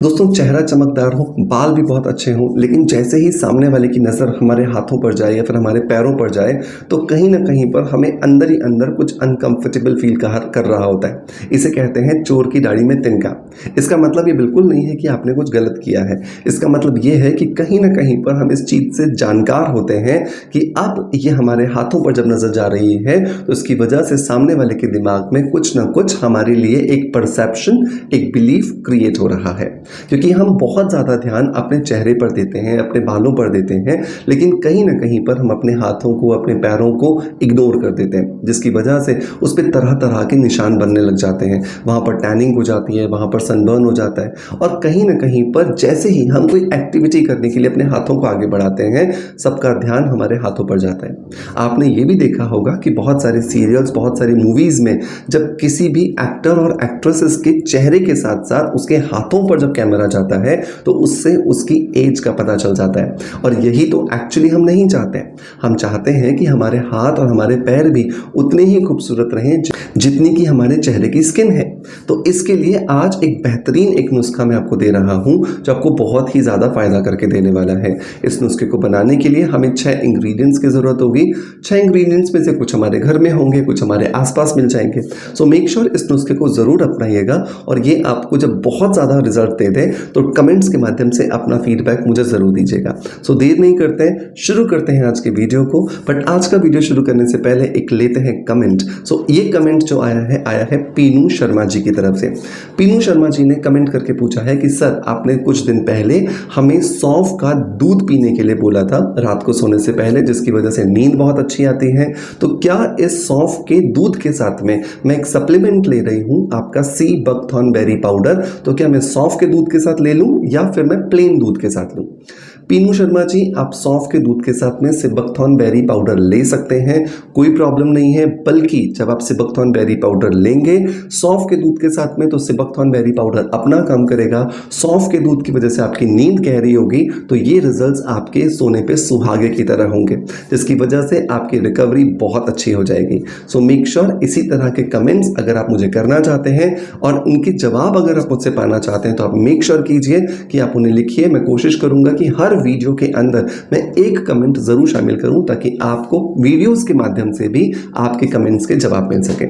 दोस्तों चेहरा चमकदार हो, बाल भी बहुत अच्छे हों, लेकिन जैसे ही सामने वाले की नज़र हमारे हाथों पर जाए या फिर हमारे पैरों पर जाए, तो कहीं न कहीं पर हमें अंदर ही अंदर कुछ अनकम्फ़र्टेबल फ़ील कर रहा होता है। इसे कहते हैं चोर की दाढ़ी में तिनका। इसका मतलब ये बिल्कुल नहीं है कि आपने कुछ गलत किया है। इसका मतलब ये है कि कहीं न कहीं पर हम इस चीज़ से जानकार होते हैं कि अब ये हमारे हाथों पर जब नज़र जा रही है, तो इसकी वजह से सामने वाले के दिमाग में कुछ न कुछ हमारे लिए एक परसेप्शन, एक बिलीफ क्रिएट हो रहा है। क्योंकि हम बहुत ज़्यादा ध्यान अपने चेहरे पर देते हैं, अपने बालों पर देते हैं, लेकिन कहीं न कहीं पर हम अपने हाथों को, अपने पैरों को इग्नोर कर देते हैं, जिसकी वजह से उस पे तरह-तरह के निशान बनने लग जाते हैं। वहाँ पर टैनिंग हो जाती है, वहाँ पर सनबर्न हो जाता है और कहीं न कहीं पर जैसे ही हम कोई एक्टिविटी करने के लिए अपने हाथों को आगे बढ़ाते हैं, सबका ध्यान हमारे हाथों पर जाता है। आपने ये भी देखा होगा कि बहुत सारे सीरियल्स, बहुत सारी मूवीज़ में जब किसी भी एक्टर और एक्ट्रेसेस के चेहरे के साथ-साथ उसके हाथों पर जब कैमरा जाता है, तो उससे उसकी एज का पता चल जाता है और यही तो एक्चुअली हम नहीं चाहते हैं। हम चाहते हैं कि हमारे हाथ और हमारे पैर भी उतने ही खूबसूरत रहें जितनी कि हमारे चेहरे की स्किन है। तो इसके लिए आज एक बेहतरीन एक नुस्खा मैं आपको दे रहा हूँ, जो आपको बहुत ही ज़्यादा फ़ायदा करके देने वाला है। इस नुस्खे को बनाने के लिए हमें 6 इंग्रेडिएंट्स की ज़रूरत होगी। 6 इंग्रेडिएंट्स में से कुछ हमारे घर में होंगे, कुछ हमारे आस-पास मिल जाएँगे। सो मेक श्योर इस नुस्खे को ज़रूर अपनाइएगा और ये आपको जब बहुत ज़्यादा रिज़ल्ट दे दे, तो कमेंट्स के माध्यम से अपना फीडबैक मुझे ज़रूर दीजिएगा। सो देर नहीं करते हैं, शुरू करते हैं आज के वीडियो को। बट आज का वीडियो शुरू करने से पहले एक लेते हैं कमेंट। सो ये कमेंट जो आया है पीनू शर्मा जी की तरफ से। पीनू शर्मा जी ने कमेंट करके पूछा है कि सर, आपने कुछ दिन पहले हमें सौंफ का दूध पीने के लिए बोला था रात को सोने से पहले, जिसकी वजह से नींद बहुत अच्छी आती है। तो क्या इस सौंफ के दूध के साथ में मैं एक सप्लीमेंट ले रही हूँ, आपका सी बकथॉर्न बेरी पाउडर, तो क्या मैं सौंफ के दूध के साथ ले लूँ या फिर मैं प्लेन दूध के साथ लूँ? पीनू शर्मा जी, आप सौंफ के दूध के साथ में सिबकथॉर्न बेरी पाउडर ले सकते हैं, कोई प्रॉब्लम नहीं है। बल्कि जब आप सिबकथॉर्न बेरी पाउडर लेंगे सौंफ के दूध के साथ में, तो सिबकथॉर्न बेरी पाउडर अपना काम करेगा। सौंफ के दूध की वजह से आपकी नींद गहरी होगी, तो ये रिजल्ट्स आपके सोने पे सुहागे की तरह होंगे, जिसकी वजह से आपकी रिकवरी बहुत अच्छी हो जाएगी। सो मेक श्योर इसी तरह के कमेंट्स अगर आप मुझे करना चाहते हैं और उनके जवाब अगर आप मुझसे पाना चाहते हैं, तो आप मेक श्योर कीजिए कि आप उन्हें लिखिए। मैं कोशिश करूंगा कि हर वीडियो के अंदर मैं एक कमेंट जरूर शामिल करूं, ताकि आपको वीडियोस के माध्यम से भी आपके कमेंट्स के जवाब मिल सके।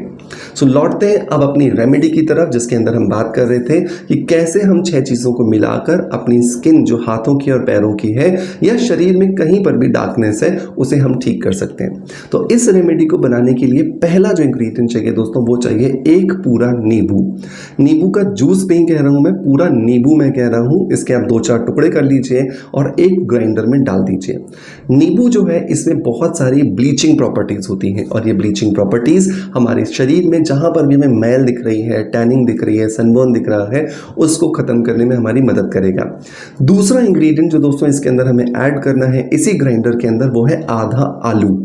सो लौटते हैं अब अपनी रेमेडी की तरफ, जिसके अंदर हम बात कर रहे थे कि कैसे हम 6 चीजों को मिलाकर अपनी स्किन जो हाथों की और पैरों की है या शरीर में कहीं पर भी डार्कनेस है, उसे हम ठीक कर सकते हैं। तो इस रेमेडी को बनाने के लिए पहला जो इंग्रेडिएंट चाहिए दोस्तों, वो चाहिए एक पूरा नींबू। नींबू का जूस नहीं कह रहा हूं मैं, पूरा नींबू मैं कह रहा हूं। इसके आप 2-4 टुकड़े कर लीजिए और एक ग्राइंडर में डाल दीजिए। नींबू जो है, इसमें बहुत सारी ब्लीचिंग प्रॉपर्टीज होती हैं और ये ब्लीचिंग प्रॉपर्टीज हमारे शरीर में जहां पर भी हमें मैल दिख रही है, टैनिंग दिख रही है, सनबर्न दिख रहा है, उसको खत्म करने में हमारी मदद करेगा। दूसरा इंग्रेडिएंट जो दोस्तों इसके अंदर हमें ऐड करना है इसी ग्राइंडर के अंदर, वो है आधा आलू।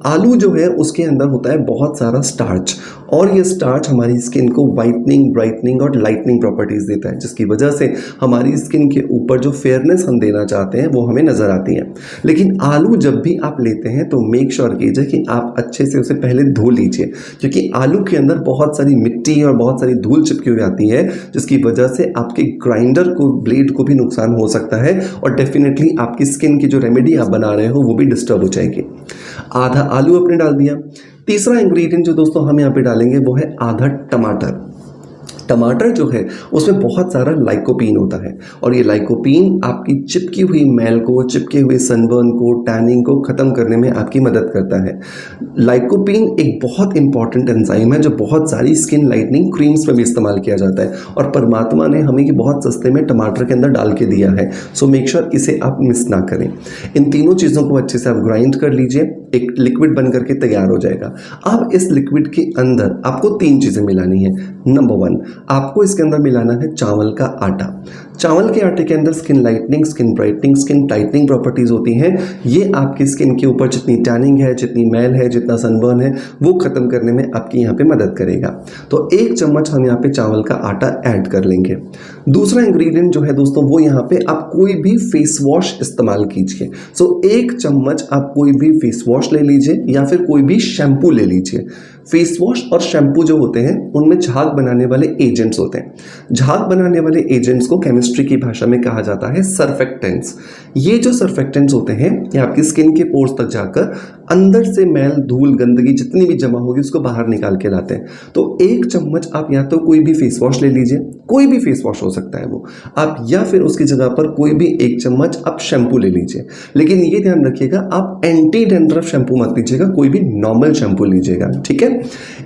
आलू जो है उसके अंदर होता है बहुत सारा स्टार्च और ये स्टार्च हमारी स्किन को वाइटनिंग, ब्राइटनिंग और लाइटनिंग प्रॉपर्टीज देता है, जिसकी वजह से हमारी स्किन के ऊपर जो फेयरनेस हम देना चाहते हैं वो हमें नजर आती है। लेकिन आलू जब भी आप लेते हैं तो मेक श्योर कीजिए कि आप अच्छे से उसे पहले धो लीजिए, क्योंकि आलू के अंदर बहुत सारी मिट्टी और बहुत सारी धूल चिपकी हुई आती है, जिसकी वजह से आपके ग्राइंडर को, ब्लेड को भी नुकसान हो सकता है और डेफिनेटली आपकी स्किन की जो रेमेडी आप बना रहे हो वो भी डिस्टर्ब हो जाएगी। आधा आलू आपने डाल दिया। तीसरा इंग्रेडिएंट जो दोस्तों हम यहाँ पे डालेंगे वो है आधा टमाटर। टमाटर जो है उसमें बहुत सारा लाइकोपीन होता है और ये लाइकोपीन आपकी चिपकी हुई मैल को, चिपके हुए सनबर्न को, टैनिंग को खत्म करने में आपकी मदद करता है। लाइकोपीन एक बहुत इंपॉर्टेंट एंजाइम है जो बहुत सारी स्किन लाइटनिंग क्रीम्स में भी इस्तेमाल किया जाता है और परमात्मा ने हमें ये बहुत सस्ते में टमाटर के अंदर डाल के दिया है। सो मेक श्योर इसे आप मिस ना करें। इन तीनों चीज़ों को अच्छे से आप ग्राइंड कर लीजिए, एक लिक्विड बन करके तैयार हो जाएगा। अब इस लिक्विड के अंदर आपको 3 चीज़ें मिलानी है। नंबर 1, आपको इसके अंदर मिलाना है चावल का आटा। चावल के आटे के अंदर skin lightening, skin brightening, skin tightening properties होती हैं। ये आपकी स्किन के ऊपर जितनी टैनिंग है, जितनी मैल है, जितना सनबर्न है, वो खत्म करने में आपकी यहाँ पे मदद करेगा। तो 1 चम्मच हम यहाँ पे चावल का आटा ऐड कर लेंगे। दूसरा इंग्रेडिएंट जो है दोस्तों, वो यहाँ पे आप कोई भी फेस वॉश इस्तेमाल कीजिए। सो 1 चम्मच आप कोई भी फेस वॉश ले लीजिए या फिर कोई भी शैम्पू ले लीजिए। फेस वॉश और शैम्पू जो होते हैं उनमें झाग बनाने वाले एजेंट्स होते हैं। झाग बनाने वाले एजेंट्स को केमिस्ट्री की भाषा में कहा जाता है सर्फेक्टेंट्स। ये जो सर्फेक्टेंट्स होते हैं ये आपकी स्किन के पोर्स तक जाकर अंदर से मैल, धूल, गंदगी जितनी भी जमा होगी उसको बाहर निकाल के लाते हैं। तो एक चम्मच आप या तो कोई भी फेस वॉश ले लीजिए, कोई भी फेस वॉश हो सकता है वो आप, या फिर उसकी जगह पर कोई भी एक चम्मच आप शैम्पू ले लीजिए। लेकिन ये ध्यान रखिएगा आप एंटी डैंड्रफ शैम्पू मत लीजिएगा, कोई भी नॉर्मल शैम्पू लीजिएगा, ठीक है।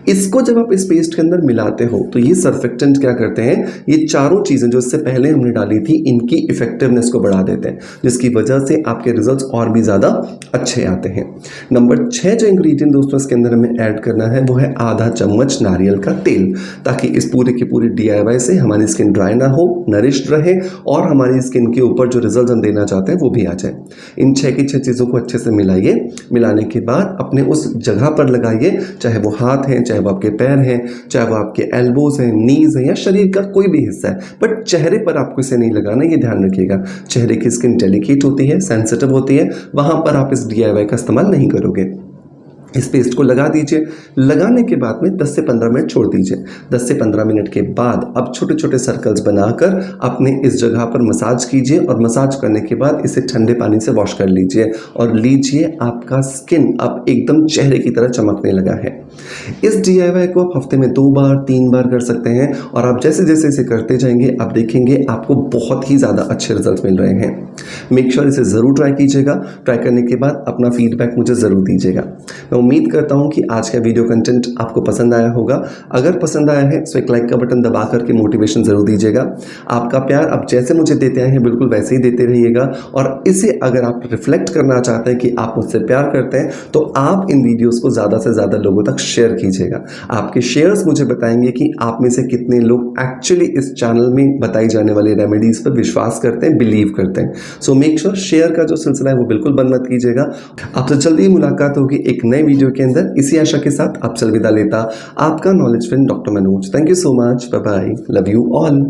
इसको जब आप इस पेस्ट के अंदर मिलाते हो तो ये सर्फेक्टेंट क्या करते हैं, ये चारों चीज़ें जो इससे पहले हमने डाली थी इनकी इफेक्टिवनेस को बढ़ा देते हैं, जिसकी वजह से आपके रिजल्ट्स और भी ज़्यादा अच्छे आते हैं। नंबर 6 जो इंग्रेडिएंट दोस्तों इसके अंदर हमें ऐड करना है वो है आधा चम्मच नारियल का तेल, ताकि इस पूरे की पूरी DIY से हमारी स्किन ड्राई ना हो, नरिश्ड रहे और हमारी स्किन के ऊपर जो रिजल्ट हम देना चाहते हैं वो भी आ जाए। इन 6 की 6 चीज़ों को अच्छे से मिलाइए। मिलाने के बाद अपने उस जगह पर लगाइए, चाहे वो हाथ हैं, चाहे वो आपके पैर हैं, चाहे वो आपके एल्बोज हैं, नीज हैं या शरीर का कोई भी हिस्सा है, बट चेहरे पर आपको इसे नहीं लगाना, ये ध्यान रखिएगा। चेहरे की स्किन डेलिकेट होती है, सेंसिटिव होती है, वहाँ पर आप इस DIY का इस्तेमाल नहीं करोगे। इस पेस्ट को लगा दीजिए। लगाने के बाद में 10 से 15 मिनट छोड़ दीजिए। 10 से 15 मिनट के बाद अब छोटे छोटे सर्कल्स बनाकर अपने इस जगह पर मसाज कीजिए और मसाज करने के बाद इसे ठंडे पानी से वॉश कर लीजिए और लीजिए आपका स्किन अब एकदम चेहरे की तरह चमकने लगा है। इस DIY को आप हफ्ते में 2 बार 3 बार कर सकते हैं और आप जैसे जैसे इसे करते जाएंगे आप देखेंगे आपको बहुत ही ज़्यादा अच्छे रिजल्ट मिल रहे हैं। मेक श्योर इसे ज़रूर ट्राई कीजिएगा। ट्राई करने के बाद अपना फीडबैक मुझे ज़रूर दीजिएगा। मैं उम्मीद करता हूं कि आज का वीडियो कंटेंट आपको पसंद आया होगा। अगर पसंद आया है तो एक लाइक का बटन दबा करके मोटिवेशन ज़रूर दीजिएगा। आपका प्यार आप जैसे मुझे देते आए हैं बिल्कुल वैसे ही देते रहिएगा और इसे अगर आप रिफ्लेक्ट करना चाहते हैं कि आप मुझसे प्यार करते हैं तो आप इन वीडियोज़ को ज़्यादा से ज़्यादा लोगों तक शेयर कीजिएगा। आपके शेयर्स मुझे बताएंगे कि आप में से कितने लोग एक्चुअली इस चैनल में बताई जाने वाली रेमेडीज़ पर विश्वास करते हैं, बिलीव करते हैं। सो मेक श्योर शेयर का जो सिलसिला है वो बिल्कुल बंद मत कीजिएगा। आपसे जल्दी ही मुलाकात होगी एक नए वीडियो के अंदर। इसी आशा के साथ आपसे अलविदा लेता आपका knowledge friend doctor Manoj. Thank you so much. Bye bye. Love you all.